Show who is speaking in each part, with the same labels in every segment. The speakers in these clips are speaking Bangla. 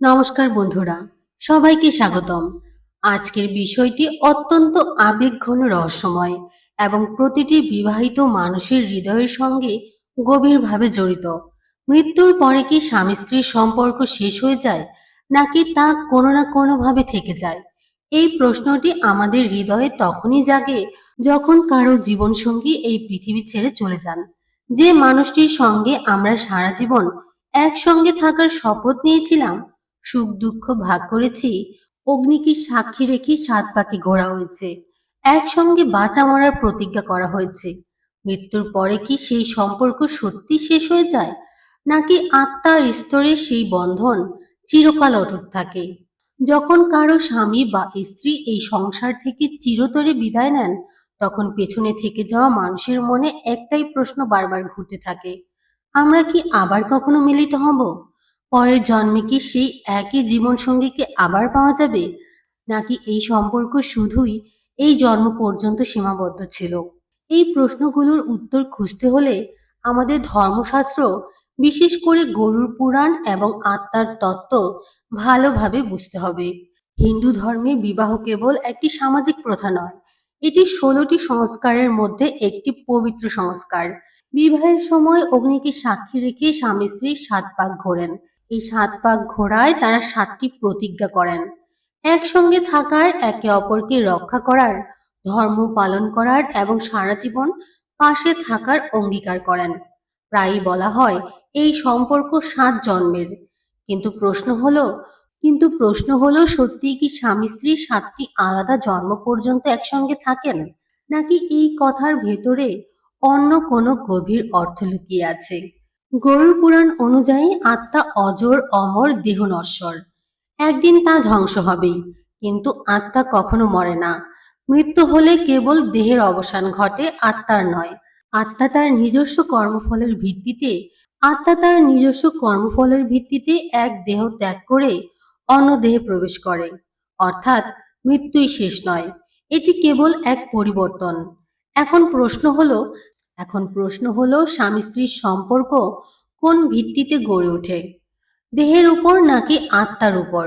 Speaker 1: নমস্কার বন্ধুরা, সবাইকে স্বাগতম। আজকের বিষয়টি অত্যন্ত আবেগঘন রহস্যময় এবং প্রতিটি বিবাহিত মানুষের হৃদয়ের সঙ্গে গভীরভাবে জড়িত। মৃত্যুর পরে কি স্বামী স্ত্রীর সম্পর্ক শেষ হয়ে যায়, নাকি তা কোনো না কোনোভাবে থেকে যায়? এই প্রশ্নটি আমাদের হৃদয়ে তখনই জাগে যখন কারো জীবনসঙ্গী এই পৃথিবী ছেড়ে চলে যান। যে মানুষটির সঙ্গে আমরা সারা জীবন একসঙ্গে থাকার শপথ নিয়েছিলাম, সুখ দুঃখ ভাগ করেছি, অগ্নিকে সাক্ষী রেখে সাত পাকে ঘোরা হয়েছে, একসঙ্গে বাঁচা মরার প্রতিজ্ঞা করা হয়েছে। মৃত্যুর পরে কি সেই সম্পর্ক সত্যি শেষ হয়ে যায়, নাকি আত্মার স্তরে সেই বন্ধন চিরকাল অটুট থাকে? যখন কারো স্বামী বা স্ত্রী এই সংসার থেকে চিরতরে বিদায় নেন, তখন পেছনে থেকে যাওয়া মানুষের মনে একটাই প্রশ্ন বারবার ঘুরতে থাকে: আমরা কি আবার কখনো মিলিত হব? পরের জন্মে কি সেই একই জীবনসঙ্গীকে আবার পাওয়া যাবে, নাকি এই সম্পর্ক শুধুই এই জন্ম পর্যন্ত সীমাবদ্ধ ছিল? এই প্রশ্নগুলোর উত্তর খুঁজতে হলে আমাদের ধর্মশাস্ত্র, বিশেষ করে গরুড় পুরাণ এবং আত্মার তত্ত্ব ভালোভাবে বুঝতে হবে। হিন্দু ধর্মে বিবাহ কেবল একটি সামাজিক প্রথা নয়, এটি 16টি সংস্কারের মধ্যে একটি পবিত্র সংস্কার। বিবাহের সময় অগ্নিকে সাক্ষী রেখে স্বামী স্ত্রী সাত পাক ঘোরেন। এই সাত পাক ঘোড়ায় তারা সাতটি প্রতিজ্ঞা করেন: একসঙ্গে থাকার, একে অপরকে রক্ষা করার, ধর্ম পালন করার এবং সারা জীবন পাশে থাকার অঙ্গীকার করেন। প্রায়ই বলা হয় এই সম্পর্ক 7 জন্মের। কিন্তু প্রশ্ন হলো সত্যিই কি স্বামী স্ত্রী 7টি আলাদা জন্ম পর্যন্ত একসঙ্গে থাকেন, নাকি এই কথার ভেতরে অন্য কোনো গভীর অর্থ লুকিয়ে আছে? গরুড় পুরাণ অনুযায়ী আত্মা অজর, অমর, দেহ নশ্বর। একদিন তা ধ্বংস হবেই, কিন্তু আত্মা কখনো মরে না। মৃত্যু হলে কেবল দেহের অবসান ঘটে, আত্মার নয়। আত্মা তার নিজস্ব কর্মফলের ভিত্তিতে এক দেহ ত্যাগ করে অন্য দেহে প্রবেশ করে। অর্থাৎ মৃত্যুই শেষ নয়, এটি কেবল এক পরিবর্তন। এখন প্রশ্ন হলো স্বামী স্ত্রীর সম্পর্ক কোন ভিত্তিতে গড়ে ওঠে? দেহের উপর নাকি আত্মার উপর?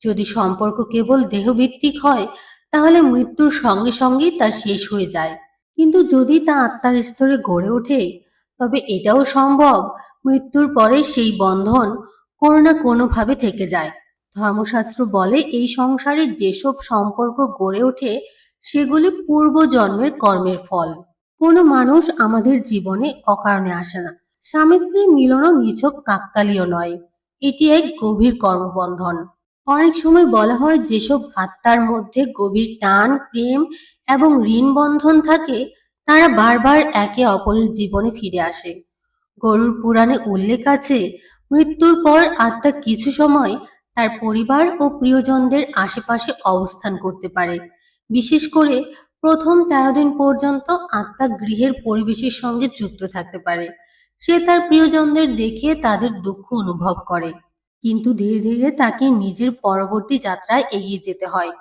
Speaker 1: যদি সম্পর্ক কেবল দেহভিত্তিক হয়, তাহলে মৃত্যুর সঙ্গে সঙ্গেই তা শেষ হয়ে যায়। কিন্তু যদি তা আত্মার স্তরে গড়ে ওঠে, তবে এটাও সম্ভব মৃত্যুর পরে সেই বন্ধন কোনো না কোনোভাবে থেকে যায়। ধর্মশাস্ত্র বলে এই সংসারে যেসব সম্পর্ক গড়ে ওঠে সেগুলি পূর্বজন্মের কর্মের ফল। কোনো মানুষ আমাদের জীবনে অকারণে আসে না। স্বামী স্ত্রীর মিলনও নিছক কাকতালীয় নয়, এটি এক গভীর কর্মবন্ধন। অনেক সময় বলা হয় যেসব আত্মার মধ্যে গভীর টান, প্রেম এবং ঋণ বন্ধন থাকে, তারা বারবার একে অপরের জীবনে ফিরে আসে। গরুড় পুরাণে উল্লেখ আছে, মৃত্যুর পর আত্মা কিছু সময় তার পরিবার ও প্রিয়জনদের আশেপাশে অবস্থান করতে পারে। বিশেষ করে প্রথম 13 দিন পর্যন্ত আত্মা গৃহের পরিবেশের সঙ্গে যুক্ত থাকতে পারে। সে তার প্রিয়জনদের দেখে তাদের দুঃখ অনুভব করে, কিন্তু ধীরে ধীরে তাকে নিজের পরবর্তী যাত্রায় এগিয়ে যেতে হয়।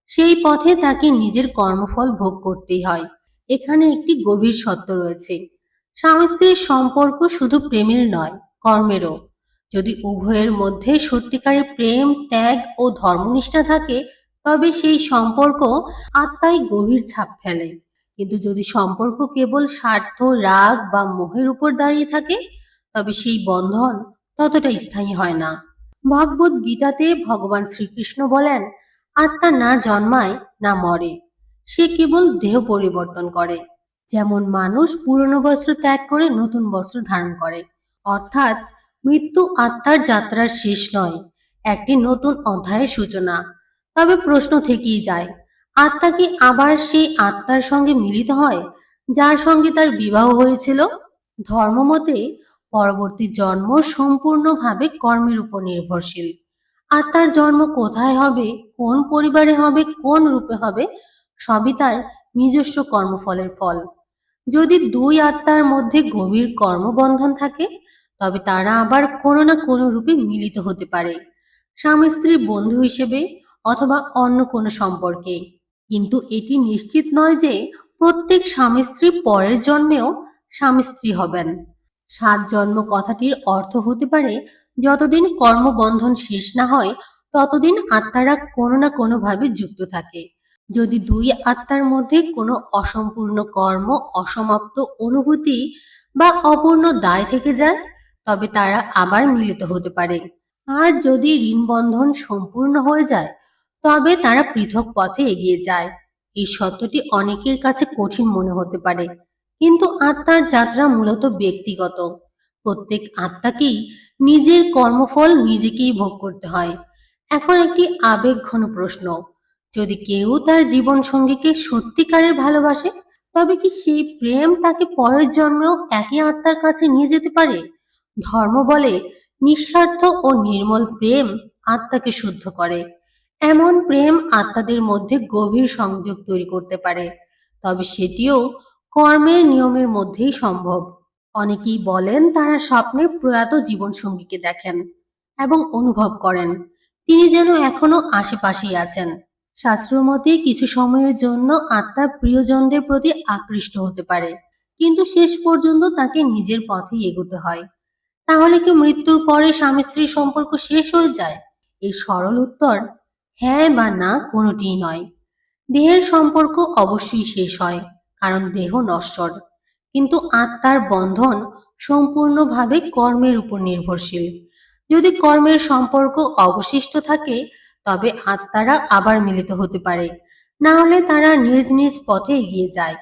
Speaker 1: সেই পথে তাকে নিজের কর্মফল ভোগ করতেই হয়। এখানে একটি গভীর সত্য রয়েছে: স্বামী স্ত্রীর সম্পর্ক শুধু প্রেমের নয়, কর্মেরও। যদি উভয়ের মধ্যে সত্যিকারের প্রেম, ত্যাগ ও ধর্মনিষ্ঠা থাকে, তবে সেই সম্পর্ক আত্মায় গভীর ছাপ ফেলে। কিন্তু যদি সম্পর্ক কেবল স্বার্থ, রাগ বা মোহের উপর দাঁড়িয়ে থাকে, তবে সেই বন্ধন ততটা স্থায়ী হয় না। ভগবদ গীতাতে ভগবান শ্রীকৃষ্ণ বলেন, আত্মা না জন্মায় না মরে, সে কেবল দেহ পরিবর্তন করে। যেমন মানুষ পুরনো বস্ত্র ত্যাগ করে নতুন বস্ত্র ধারণ করে। অর্থাৎ মৃত্যু আত্মার যাত্রার শেষ নয়, একটি নতুন অধ্যায়ের সূচনা। তবে প্রশ্ন থেকেই যায়, আত্মা কি আবার সেই আত্মার সঙ্গে মিলিত হয় যার সঙ্গে তার বিবাহ হয়েছিল? ধর্মমতে পরবর্তী জন্ম সম্পূর্ণভাবে কর্মের উপর নির্ভরশীল। আত্মার জন্ম কোথায় হবে, কোন পরিবারে হবে, কোন রূপে হবে, সবই তার নিজস্ব কর্মফলের ফল। যদি দুই আত্মার মধ্যে গভীর কর্মবন্ধন থাকে, তবে তারা আবার কোনো না কোনো রূপে মিলিত হতে পারে, স্বামী স্ত্রী, বন্ধু হিসেবে, অথবা অন্য কোনো সম্পর্কে। কিন্তু এটি নিশ্চিত নয় যে প্রত্যেক স্বামী স্ত্রী পরের জন্মেও স্বামী স্ত্রী হবেন। 7 জন্ম কথাটির অর্থ হতে পারে যতদিন কর্মবন্ধন শেষ না হয় ততদিন আত্মারা কোনো না কোনোভাবে যুক্ত থাকে। যদি দুই আত্মার মধ্যে কোনো অসম্পূর্ণ কর্ম, অসমাপ্ত অনুভূতি বা অপূর্ণ দায় থেকে যায়, তবে তারা আবার মিলিত হতে পারে। আর যদি ঋণবন্ধন সম্পূর্ণ হয়ে যায় তবে তারা পৃথক পথে এগিয়ে যায়। এই সত্যটি অনেকের কাছে কঠিন মনে হতে পারে, কিন্তু আত্মার যাত্রা মূলত ব্যক্তিগত। প্রত্যেক আত্মাকেই নিজের কর্মফল নিজেকেই ভোগ করতে হয়। এখন একটি আবেগঘন প্রশ্ন, যদি কেউ তার জীবন সঙ্গীকে সত্যিকারের ভালোবাসে, তবে কি সেই প্রেম তাকে পরের জন্মেও একই আত্মার কাছে নিয়ে যেতে পারে? ধর্ম বলে নিঃস্বার্থ ও নির্মল প্রেম আত্মাকে শুদ্ধ করে। এমন প্রেম আত্মাদের মধ্যে গভীর সংযোগ তৈরি করতে পারে, তবে সেটিও কর্মের নিয়মের মধ্যেই সম্ভব। অনেকেই বলেন তারা স্বপ্নে প্রয়াত জীবনসঙ্গীকে দেখেন এবং অনুভব করেন তিনি যেন এখনো আশেপাশেই আছেন। শাস্ত্রীয় মতে কিছু সময়ের জন্য আত্মা প্রিয়জনদের প্রতি আকৃষ্ট হতে পারে, কিন্তু শেষ পর্যন্ত তাকে নিজের পথেই এগোতে হয়। তাহলে কি মৃত্যুর পরে স্বামী স্ত্রীর সম্পর্ক শেষ হয়ে যায়? এই সরল উত্তর হ্যাঁ বা না, কোনোটিই নয়। দেহের সম্পর্ক অবশ্যই শেষ হয়, কারণ দেহ নশ্বর, কিন্তু আত্মার বন্ধন সম্পূর্ণভাবে কর্মের উপর নির্ভরশীল। যদি কর্মের সম্পর্ক অবশিষ্ট থাকে তবে আত্মারা আবার মিলিত হতে পারে, না হলে তারা নিজ নিজ পথে এগিয়ে যায়।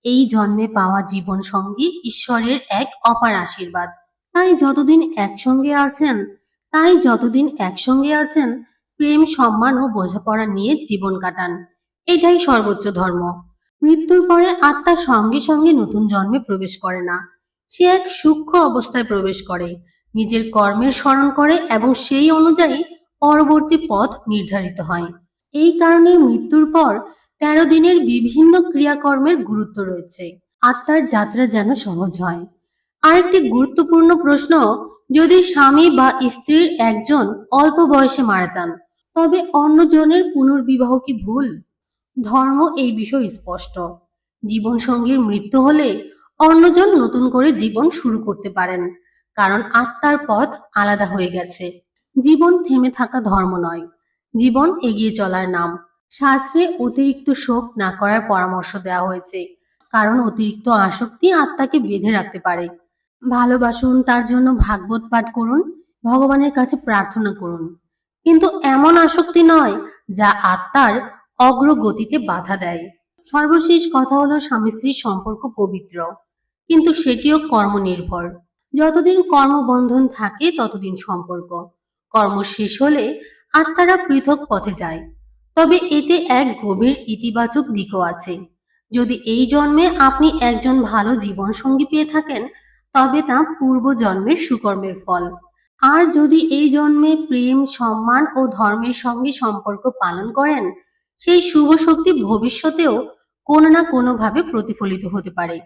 Speaker 1: এই জন্মে পাওয়া জীবন সঙ্গী ঈশ্বরের এক অপার আশীর্বাদ। তাই যতদিন একসঙ্গে আছেন প্রেম, সম্মান ও বোঝাপড়া নিয়ে জীবন কাটান। এটাই সর্বোচ্চ ধর্ম। মৃত্যুর পরে আত্মা সঙ্গে সঙ্গে নতুন জন্মে প্রবেশ করে না। সে এক সূক্ষ্ম অবস্থায় প্রবেশ করে, নিজের কর্মের স্মরণ করে এবং সেই অনুযায়ী পরবর্তী পথ নির্ধারিত হয়। এই কারণে মৃত্যুর পর 13 দিনের বিভিন্ন ক্রিয়াকর্মের গুরুত্ব রয়েছে। আত্মার যাত্রা যেন সহজ হয়। আরেকটি গুরুত্বপূর্ণ প্রশ্ন, যদি স্বামী বা স্ত্রীর একজন অল্প বয়সে মারা যান তবে অন্যজনের পুনর্বিবাহ কি ভুল? ধর্ম এই বিষয়ে স্পষ্ট। জীবনসঙ্গীর মৃত্যু হলে অন্যজন নতুন করে জীবন শুরু করতে পারেন, কারণ আত্মার পথ আলাদা হয়ে গেছে। জীবন থেমে থাকা ধর্ম নয়, জীবন এগিয়ে চলার নাম। শাস্ত্রে অতিরিক্ত শোক না করার পরামর্শ দেওয়া হয়েছে, কারণ অতিরিক্ত আসক্তি আত্মাকে বেঁধে রাখতে পারে। ভালোবাসুন, তার জন্য ভাগবত পাঠ করুন, ভগবানের কাছে প্রার্থনা করুন, কিন্তু এমন আসক্তি নয় যা আত্মার অগ্রগতিতে বাধা দেয়। সর্বশেষ কথা হলো, স্বামী স্ত্রীর সম্পর্ক পবিত্র, কিন্তু সেটিও কর্মনির্ভর। যতদিন কর্মবন্ধন থাকে ততদিন সম্পর্ক। কর্ম শেষ হলে আত্মারা পৃথক পথে যায়, তবে এতে এক গভীর ইতিবাচক দিকও আছে। যদি এই জন্মে আপনি একজন ভালো জীবনসঙ্গী পেয়ে থাকেন তবে তা পূর্বজন্মের সুকর্মের ফল। আর যদি এই জন্মে প্রেম, সম্মান ও ধর্মের সঙ্গে সম্পর্ক পালন করেন, সেই শুভ শক্তি ভবিষ্যতেও কোনো না কোনোভাবে প্রতিফলিত হতে পারে।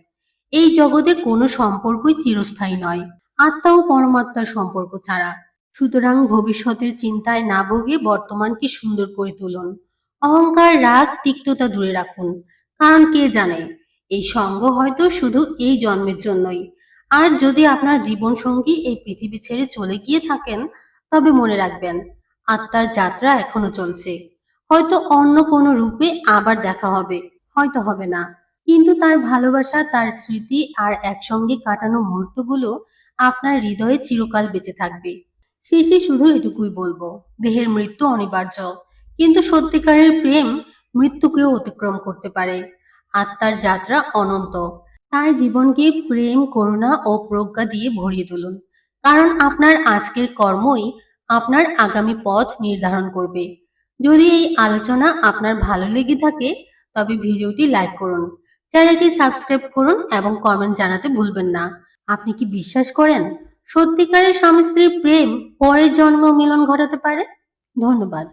Speaker 1: এই জগতে কোনো সম্পর্কই চিরস্থায়ী নয়, আত্মা ও পরমাত্মার সম্পর্ক ছাড়া। সুতরাং ভবিষ্যতের চিন্তায় না ভুগে বর্তমানকে সুন্দর করে তুলুন। অহংকার, রাগ, তিক্ততা দূরে রাখুন, কারণ কে জানে এই সঙ্গ হয়তো শুধু এই জন্মের জন্যই। আর যদি আপনার জীবনসঙ্গী এই পৃথিবী ছেড়ে চলে গিয়ে থাকেন তবে মনে রাখবেন, আত্মার যাত্রা এখনো চলছে। হয়তো অন্য কোনো রূপে আবার দেখা হবে, হয়তো হবে না, কিন্তু তার ভালোবাসা, তার স্মৃতি আর একসঙ্গে কাটানো মুহূর্তগুলো আপনার হৃদয়ে চিরকাল বেঁচে থাকবে। শেষে শুধু এটুকুই বলবো, দেহের মৃত্যু অনিবার্য, কিন্তু সত্যিকারের প্রেম মৃত্যুকেও অতিক্রম করতে পারে। আত্মার যাত্রা অনন্ত। তাই জীবনকে প্রেম, করুণা ও প্রজ্ঞা দিয়ে ভরিয়ে তুলুন, কারণ আপনার আজকের কর্মই আপনার আগামী পথ নির্ধারণ করবে। যদি এই আলোচনা আপনার ভালো লেগে থাকে তবে ভিডিওটি লাইক করুন, চ্যানেলটি সাবস্ক্রাইব করুন এবং কমেন্ট জানাতে ভুলবেন না। আপনি কি বিশ্বাস করেন সত্যিকারের স্বামী স্ত্রীর প্রেম পরের জন্ম মিলন ঘটাতে পারে? ধন্যবাদ।